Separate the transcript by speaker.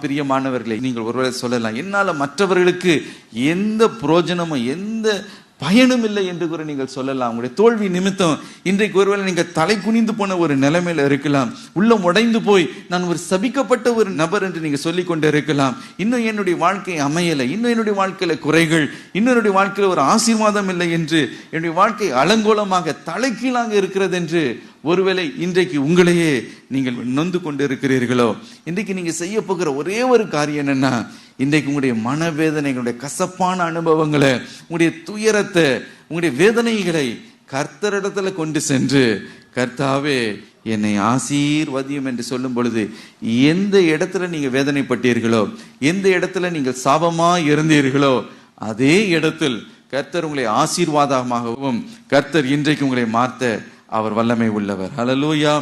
Speaker 1: பிரியமானவர்களை, நீங்கள் ஒருவேளை சொல்லலாம், என்னால மற்றவர்களுக்கு எந்த பிரயோஜனமும் எந்த பயனும் இல்லை என்று கூட நீங்கள் சொல்லலாம். உங்களுடைய தோல்வி நிமித்தம் இன்றைக்கு ஒருவேளை நீங்கள் தலை குனிந்து போன ஒரு நிலைமையில இருக்கலாம். உள்ளம் உடைந்து போய் நான் ஒரு சபிக்கப்பட்ட ஒரு நபர் என்று நீங்க சொல்லிக் கொண்டு இருக்கலாம். இன்னும் என்னுடைய வாழ்க்கை அமையலை, இன்னும் என்னுடைய வாழ்க்கையில குறைகள், இன்னும் என்னுடைய வாழ்க்கையில ஒரு ஆசீர்வாதம் இல்லை என்று, என்னுடைய வாழ்க்கை அலங்கோலமாக தலைகீழாக இருக்கிறது என்று ஒருவேளை இன்றைக்கு உங்களையே நீங்கள் நொந்து கொண்டு இருக்கிறீர்களோ, இன்றைக்கு நீங்க செய்ய போகிற ஒரே ஒரு காரியம் என்னன்னா, இன்றைக்கு உங்களுடைய மனவேதனைகளுடைய கசப்பான அனுபவங்களை, உங்களுடைய துயரத்தை, உங்களுடைய வேதனைகளை கர்த்தரிடத்துல கொண்டு சென்று, கர்த்தாவே என்னை ஆசீர்வதியும் என்று சொல்லும் பொழுது, எந்த இடத்துல நீங்க வேதனைப்பட்டீர்களோ, எந்த இடத்துல நீங்கள் சாபமா இருந்தீர்களோ, அதே இடத்தில் கர்த்தர் உங்களை ஆசீர்வாதமாகவும், கர்த்தர் இன்றைக்கு உங்களை மாற்ற அவர் வல்லமை உள்ளவர். ஹல்லேலூயா.